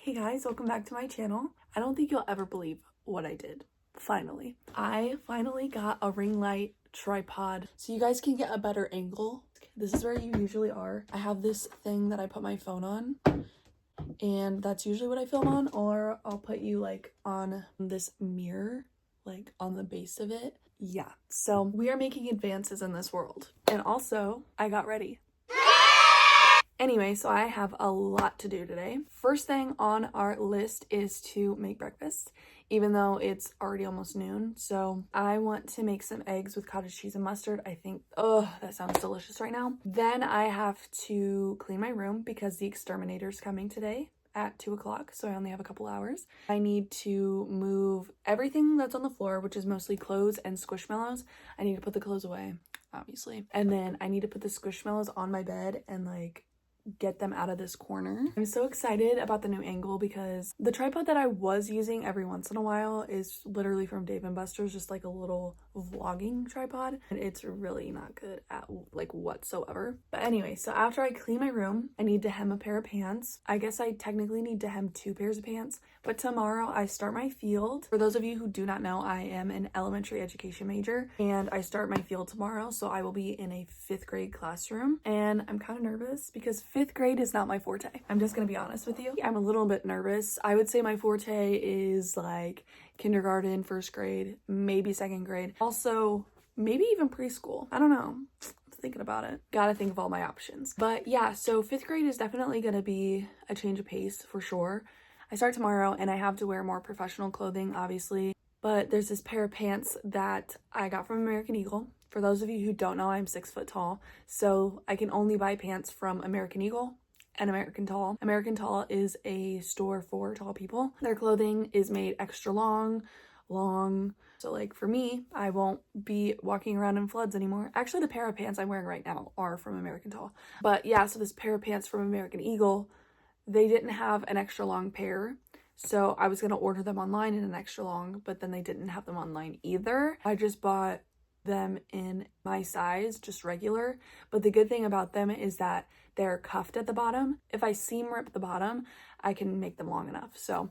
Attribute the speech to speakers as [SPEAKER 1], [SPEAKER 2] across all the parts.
[SPEAKER 1] Hey guys, welcome back to my channel. I don't think you'll ever believe what I did. I finally got a ring light tripod so you guys can get a better angle. This is where you usually are. I have this thing that I put my phone on, and that's usually what I film on, or I'll put you like on this mirror, like on the base of it. Yeah, so we are making advances in this world. And also, I got ready. Anyway, so I have a lot to do today. First thing on our list is to make breakfast, even though it's already almost noon. So I want to make some eggs with cottage cheese and mustard. I think, oh, that sounds delicious right now. Then I have to clean my room because the exterminator's coming today at 2 o'clock, so I only have a couple hours. I need to move everything that's on the floor, which is mostly clothes and squishmallows. I need to put the clothes away, obviously. And then I need to put the squishmallows on my bed and like get them out of this corner. I'm so excited about the new angle because the tripod that I was using every once in a while is literally from Dave & Buster's, just like a little vlogging tripod, and it's really not good at like whatsoever. But anyway, so after I clean my room, I need to hem a pair of pants. I guess I technically need to hem 2 pairs of pants, but tomorrow I start my field. For those of you who do not know, I am an elementary education major and I start my field tomorrow, so I will be in a 5th grade classroom, and I'm kind of nervous because 5th grade is not my forte. I'm just gonna be honest with you. I'm a little bit nervous. I would say my forte is like kindergarten, 1st grade, maybe 2nd grade. Also, maybe even preschool. I don't know. I'm thinking about it. Gotta think of all my options. But yeah, so 5th grade is definitely gonna be a change of pace for sure. I start tomorrow and I have to wear more professional clothing, obviously. But there's this pair of pants that I got from American Eagle. For those of you who don't know, I'm 6 foot tall, so I can only buy pants from American Eagle and American Tall. American Tall is a store for tall people. Their clothing is made extra long. So like for me, I won't be walking around in floods anymore. Actually, the pair of pants I'm wearing right now are from American Tall. But yeah, so this pair of pants from American Eagle, they didn't have an extra long pair. So I was gonna order them online in an extra long, but then they didn't have them online either. I just bought them in my size, just regular. But the good thing about them is that they're cuffed at the bottom. If I seam rip the bottom, I can make them long enough. So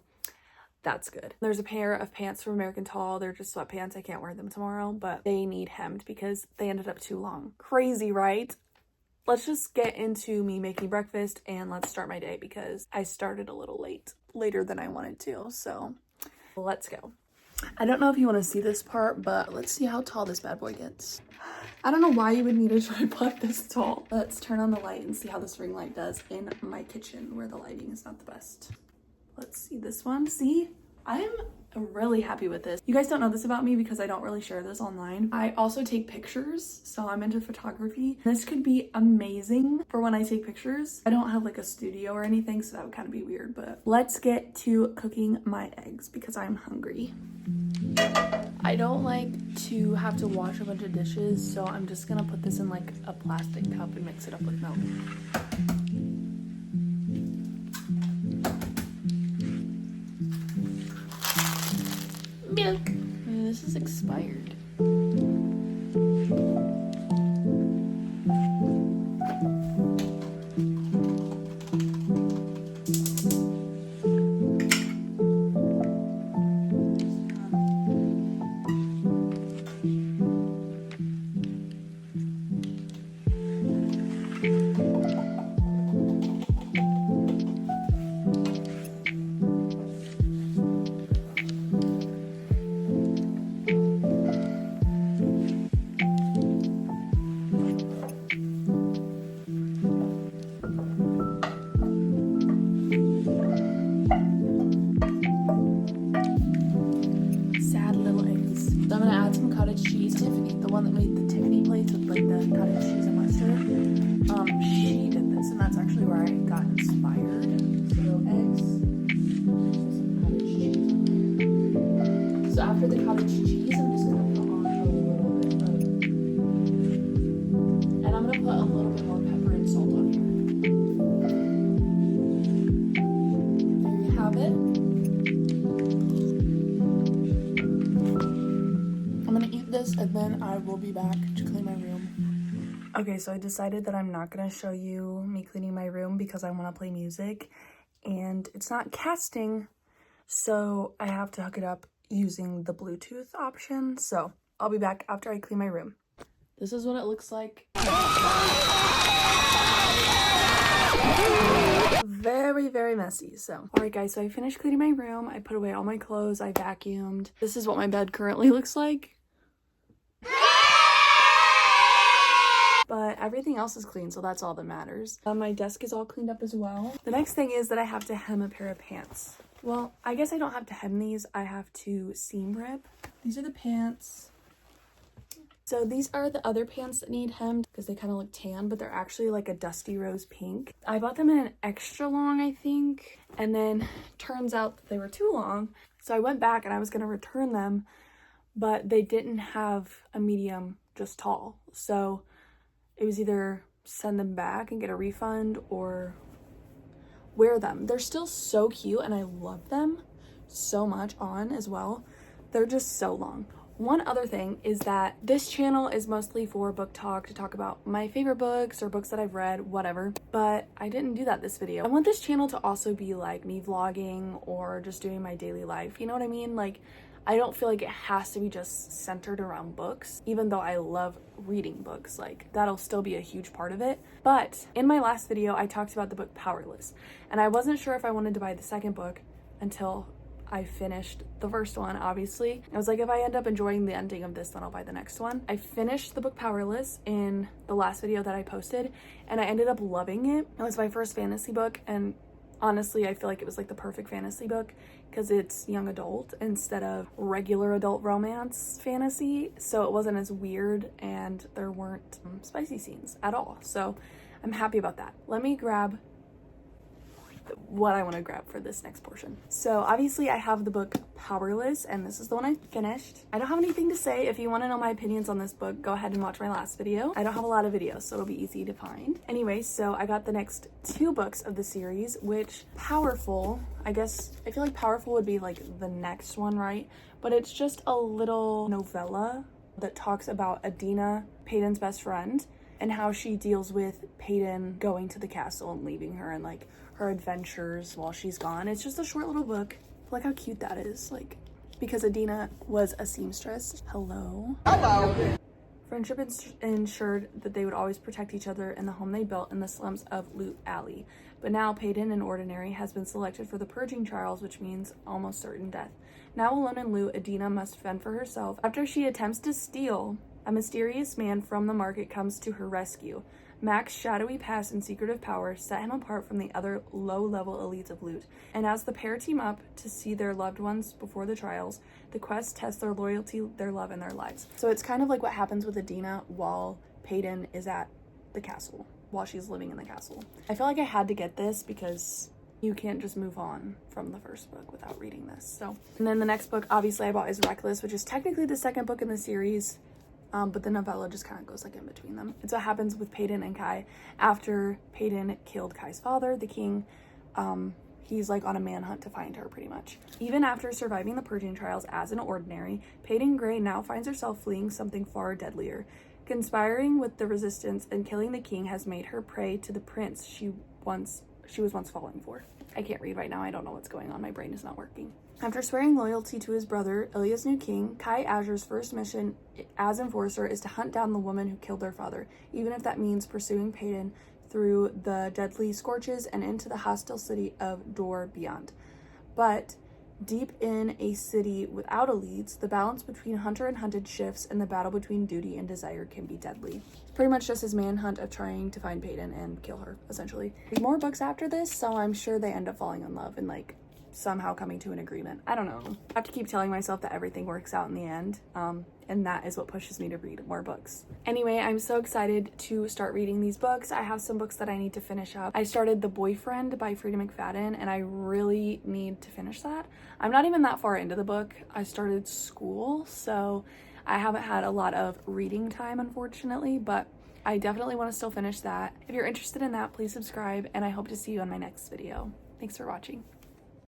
[SPEAKER 1] that's good. There's a pair of pants from American Tall. They're just sweatpants. I can't wear them tomorrow, but they need hemmed because they ended up too long. Crazy, right? Let's just get into me making breakfast and let's start my day because I started a little later than I wanted to. So let's go. I don't know if you want to see this part, but let's see how tall this bad boy gets. I don't know why you would need a tripod this tall. Let's turn on the light and see how this ring light does in my kitchen where the lighting is not the best. Let's see this one. See? I'm really happy with this. You guys don't know this about me because I don't really share this online. I also take pictures, so I'm into photography. This could be amazing for when I take pictures. I don't have like a studio or anything, so that would kind of be weird, but let's get to cooking my eggs because I'm hungry. I don't like to have to wash a bunch of dishes, so I'm just gonna put this in like a plastic cup and mix it up with milk. Milk. This is expired. The one that made the Tiffany plates with like the cottage cheese and mustard, she did this, and that's actually where I got inspired. So eggs, some cottage cheese on there. So after the cottage cheese, I'm just gonna put on a little bit of, and I'm gonna put a little bit more pepper and salt on here. There you have it. And then I will be back to clean my room. Okay, so I decided that I'm not gonna show you me cleaning my room because I want to play music, and it's not casting, so I have to hook it up using the Bluetooth option. So I'll be back after I clean my room. This is what it looks like. Very, very messy. So, alright guys, so I finished cleaning my room. I put away all my clothes. I vacuumed. This is what my bed currently looks like. But everything else is clean, so that's all that matters. My desk is all cleaned up as well. The next thing is that I have to hem a pair of pants. Well, I guess I don't have to hem these. I have to seam rip. These are the pants. So these are the other pants that need hemmed because they kind of look tan, but they're actually like a dusty rose pink. I bought them in an extra long, I think, and then turns out that they were too long. So I went back and I was going to return them, but they didn't have a medium, just tall. So it was either send them back and get a refund or wear them. They're still so cute and I love them so much on as well. They're just so long. One other thing is that this channel is mostly for book talk, to talk about my favorite books or books that I've read, whatever, but I didn't do that this video. I want this channel to also be like me vlogging or just doing my daily life, you know what I mean? Like, I don't feel like it has to be just centered around books, even though I love reading books, like that'll still be a huge part of it. But in my last video, I talked about the book Powerless, and I wasn't sure if I wanted to buy the second book until I finished the first one, obviously. I was like, if I end up enjoying the ending of this, then I'll buy the next one. I finished the book Powerless in the last video that I posted, and I ended up loving it. It was my first fantasy book, and honestly, I feel like it was like the perfect fantasy book because it's young adult instead of regular adult romance fantasy. So it wasn't as weird and there weren't spicy scenes at all. So I'm happy about that. Let me grab what I want to grab for this next portion. So obviously I have the book Powerless, and this is the one I finished. I don't have anything to say. If you want to know my opinions on this book, go ahead and watch my last video. I don't have a lot of videos, so it'll be easy to find. Anyway, so I got the next 2 books of the series, which Powerful, I guess, I feel like Powerful would be like the next one, right? But it's just a little novella that talks about Adina, Peyton's best friend, and how she deals with Peyton going to the castle and leaving her, and like her adventures while she's gone. It's just a short little book. Look how cute that is, like, because Adina was a seamstress. Hello. Friendship ensured that they would always protect each other in the home they built in the slums of Loot Alley. But now Peyton, an ordinary, has been selected for the purging trials, which means almost certain death. Now alone in Loot, Adina must fend for herself. After she attempts to steal, a mysterious man from the market comes to her rescue. Mac's shadowy past and secretive power set him apart from the other low-level elites of Loot, and as the pair team up to see their loved ones before the trials, the quest tests their loyalty, their love, and their lives. So it's kind of like what happens with Adina while Peyton is at the castle, while she's living in the castle. I feel like I had to get this because you can't just move on from the first book without reading this. So, and then the next book, obviously, I bought is Reckless, which is technically the second book in the series. But the novella just kind of goes like in between them. It's what happens with Peyton and Kai after Peyton killed Kai's father, the king. He's like on a manhunt to find her, pretty much. Even after surviving the purging trials as an ordinary, Peyton Gray now finds herself fleeing something far deadlier. Conspiring with the resistance and killing the king has made her prey to the prince she was once falling for. I can't read right now. I don't know what's going on. My brain is not working. After swearing loyalty to his brother, Ilya's new king, Kai Azur's first mission as enforcer is to hunt down the woman who killed their father, even if that means pursuing Peyton through the deadly scorches and into the hostile city of Dor beyond. But deep in a city without elites, the balance between hunter and hunted shifts, and the battle between duty and desire can be deadly. It's pretty much just his manhunt of trying to find Peyton and kill her, essentially. There's more books after this, so I'm sure they end up falling in love and like somehow coming to an agreement. I don't know. I have to keep telling myself that everything works out in the end, and that is what pushes me to read more books. Anyway, I'm so excited to start reading these books. I have some books that I need to finish up. I started The Boyfriend by Frida McFadden, and I really need to finish that. I'm not even that far into the book. I started school, so I haven't had a lot of reading time, unfortunately, but I definitely want to still finish that. If you're interested in that, please subscribe, and I hope to see you on my next video. Thanks for watching.